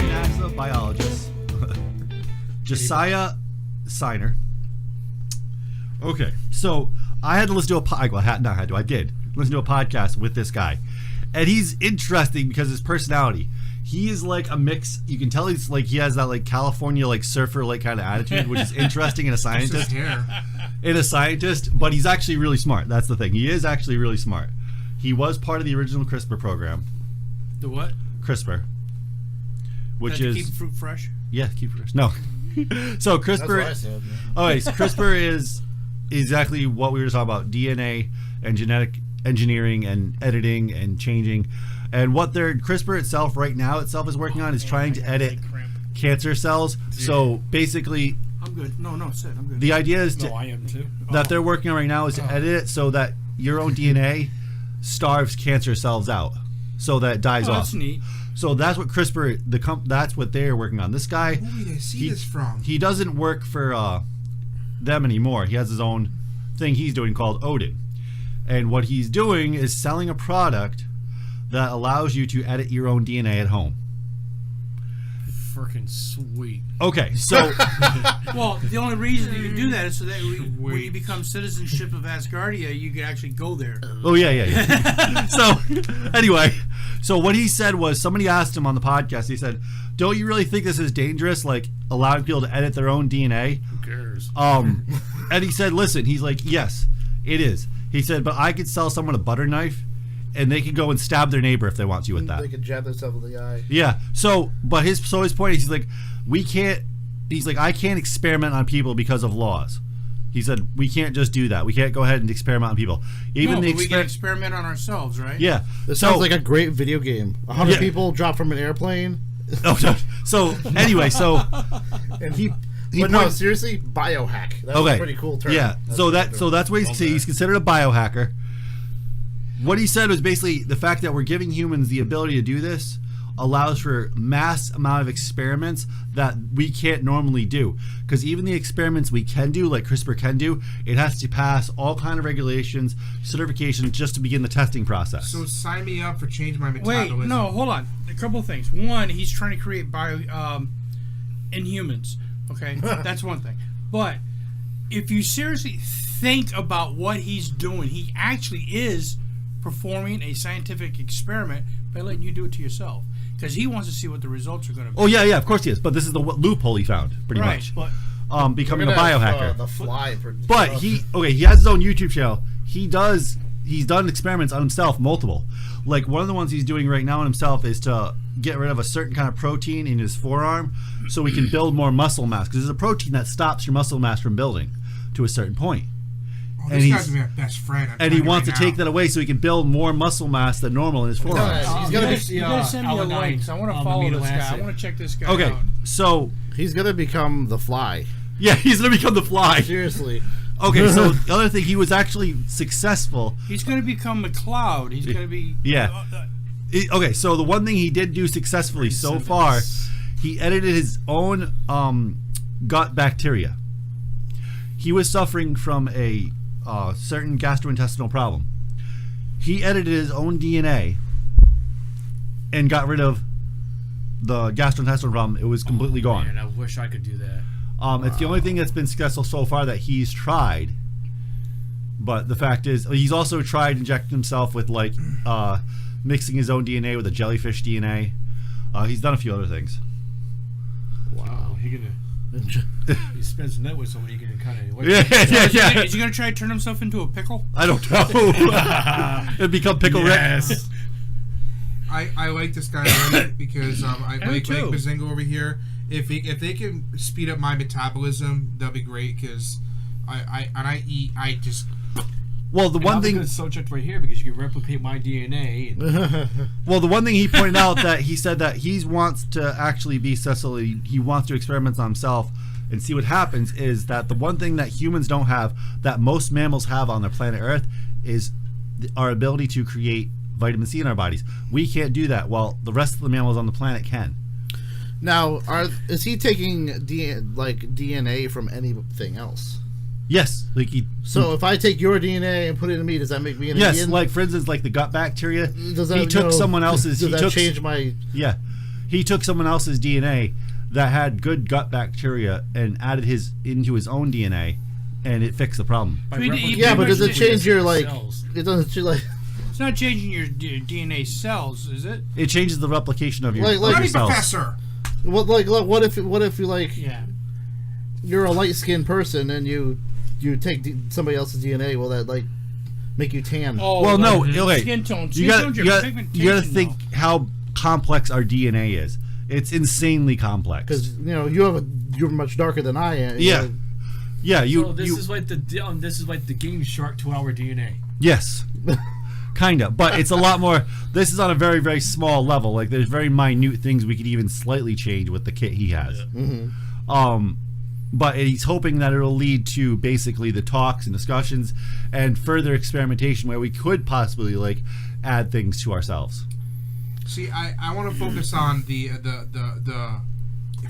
NASA biologist Josiah Signer. Okay, so I had to listen to I did listen to a podcast with this guy, and he's interesting because his personality. He is like a mix. You can tell he's like he has that like California like surfer like kind of attitude, which is interesting in a scientist. But he's actually really smart. That's the thing. He is actually really smart. He was part of the original CRISPR program. The what? CRISPR, which is keep fruit fresh. Yeah, keep it fresh. No, so CRISPR. That's what I said. Okay, so CRISPR is exactly what we were talking about: DNA and genetic engineering and editing and changing. And what their CRISPR itself right now is working on is trying to edit cancer cells. So basically, I'm good. No, Sid, I'm good. The idea is I am too. that they're working on right now is to edit it so that your own DNA starves cancer cells out, so that it dies off. That's neat. So that's what CRISPR, that's what they're working on. This guy, who did I see this from? He doesn't work for them anymore. He has his own thing he's doing called Odin, and what he's doing is selling a product that allows you to edit your own DNA at home. Freaking sweet. Okay, so well, the only reason you do that is so that when you become citizenship of Asgardia, you can actually go there. Oh yeah. So anyway, so what he said was somebody asked him on the podcast. He said, "Don't you really think this is dangerous? Like allowing people to edit their own DNA?" Who cares? And he said, "Listen," he's like, "Yes, it is." He said, "But I could sell someone a butter knife, and they could go and stab their neighbor if they want to with that. They could jab themselves in the eye." Yeah. So, but his point is, he's like, we can't. He's like, I can't experiment on people because of laws. He said we can't just do that. We can't go ahead and experiment on people. Even we can experiment on ourselves, right? Yeah. This sounds like a great video game. 100 people drop from an airplane. Oh, no. So anyway, and no, seriously, biohack. That's a pretty cool term. Yeah. That's what he's considered a biohacker. What he said was basically the fact that we're giving humans the ability to do this allows for mass amount of experiments that we can't normally do. Because even the experiments we can do, like CRISPR can do, it has to pass all kind of regulations, certifications, just to begin the testing process. So sign me up for change my metabolism. Wait, no, hold on. A couple of things. One, he's trying to create inhumans. Okay, that's one thing. But if you seriously think about what he's doing, he actually is performing a scientific experiment by letting you do it to yourself, because he wants to see what the results are going to be. Oh yeah, of course he is. But this is the loophole he found, pretty much. But becoming a biohacker. The fly. But he has his own YouTube channel. He's done experiments on himself, multiple. Like one of the ones he's doing right now on himself is to get rid of a certain kind of protein in his forearm so he can build more muscle mass, because there's a protein that stops your muscle mass from building to a certain point. Oh, this guy's gonna be my best friend. And he wants to take that away so he can build more muscle mass than normal in his forearm. You gotta send me a link. I want to follow this guy. I want to check this guy out. Okay, so he's gonna become the fly. Yeah, he's gonna become the fly. Seriously. Okay, so the other thing, he was actually successful. He's gonna become McCloud. He's gonna be Okay, so the one thing he did do successfully so far, he edited his own gut bacteria. He was suffering from a certain gastrointestinal problem. He edited his own DNA and got rid of the gastrointestinal problem. It was completely gone. Man, I wish I could do that. It's the only thing that's been successful so far that he's tried. But the fact is, he's also tried injecting himself with like mixing his own DNA with a jellyfish DNA. He's done a few other things. Wow. He spends the night with somebody you can kind of. Yeah. Is he gonna try to turn himself into a pickle? I don't know. It'd become Pickle Rick. I like this guy already because I like Bazinga over here. If they can speed up my metabolism, that'd be great. Because I just. Well, the one thing is so checked right here because you can replicate my DNA. Well, the one thing he pointed out that he said that he wants to actually be successful. He wants to experiment on himself and see what happens. Is that the one thing that humans don't have that most mammals have on their planet Earth is our ability to create vitamin C in our bodies. We can't do that. While the rest of the mammals on the planet can. Now, is he taking DNA from anything else? Yes, like So if I take your DNA and put it in me, does that make me an Indian? Yes, like for instance, like the gut bacteria. Does that, he took someone else's. Does that change my? Yeah, he took someone else's DNA that had good gut bacteria and added his into his own DNA, and it fixed the problem. Yeah, but does it change your like? Cells. It doesn't like. It's not changing your DNA cells, is it? It changes the replication of your, like cells. Professor. Well, like, what if you like? Yeah. You're a light-skinned person and you take somebody else's DNA. Will that like make you tan? Oh, well, no. Okay. Skin tone. You got to think how complex our DNA is. It's insanely complex. Because you're much darker than I am. Yeah. Yeah. So this is like the Game Shark 2-hour DNA. Yes. Kinda, but it's a lot more. This is on a very, very small level. Like there's very minute things we could even slightly change with the kit he has. Yeah. Mm-hmm. But he's hoping that it'll lead to basically the talks and discussions and further experimentation where we could possibly like add things to ourselves. See, I want to focus on the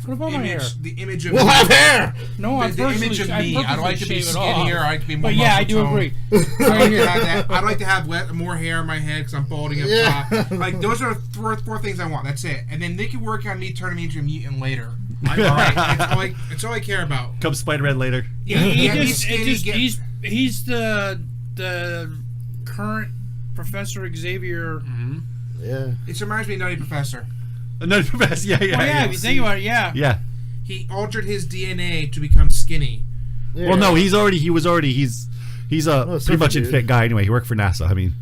what about my hair? The image of we'll have hair. No, the image of me. I'd like to be skinnier. I'd like to be more. But yeah, I do agree. I'd like to have more hair in my head because I'm balding up top. Like those are four things I want. That's it. And then they can work on me turning me into a mutant later. All right, it's all I care about. Come Spider-Man later. Yeah, he's the current Professor Xavier. Mm-hmm. Yeah, it reminds me of Nutty Professor. Nutty Professor, yeah. Oh, yeah, if you think about it, yeah. Yeah. He altered his DNA to become skinny. Yeah. Well, no, he's a pretty much a fit guy anyway. He worked for NASA. I mean.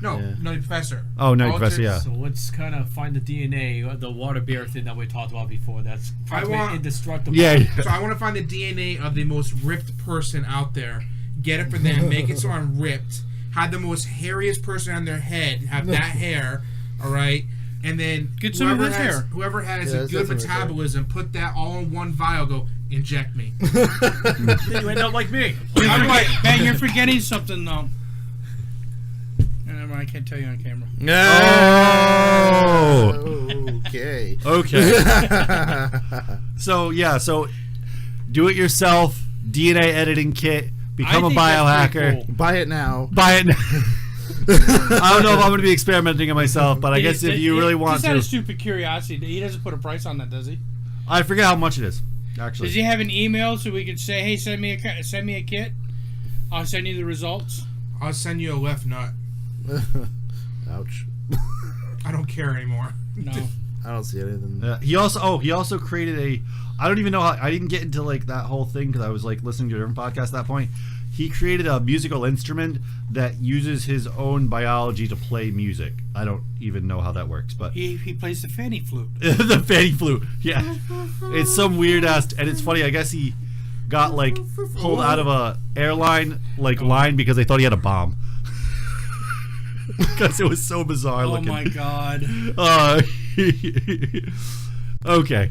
No, Nutty Professor. Oh, Nutty Professor, yeah. So let's kind of find the DNA, the water bear thing that we talked about before. That's indestructible. Yeah. So I want to find the DNA of the most ripped person out there. Get it for them. Make it so I'm ripped. Have the most hairiest person on their head. Have that hair. All right. And then get some of his hair. Whoever has a good metabolism, put that all in one vial. Go inject me. Then you end up like me. Ben, you're forgetting something though. I can't tell you on camera. No. Okay. So do it yourself. DNA editing kit. Become a biohacker. Cool. Buy it now. I don't know if I'm going to be experimenting on myself, but I guess if you really want to. Just out of stupid curiosity, he doesn't put a price on that, does he? I forget how much it is. Actually, does he have an email so we could say, "Hey, send me a kit. I'll send you the results." I'll send you a left nut. Ouch. I don't care anymore. No. I don't see anything. He also created a. I don't even know how. I didn't get into like that whole thing because I was like listening to a different podcast at that point. He created a musical instrument that uses his own biology to play music. I don't even know how that works, but he plays the fanny flute. The fanny flute, yeah. It's some weird ass, and it's funny. I guess he got like pulled out of a airline line because they thought he had a bomb. Because it was so bizarre looking. Oh my god. Okay.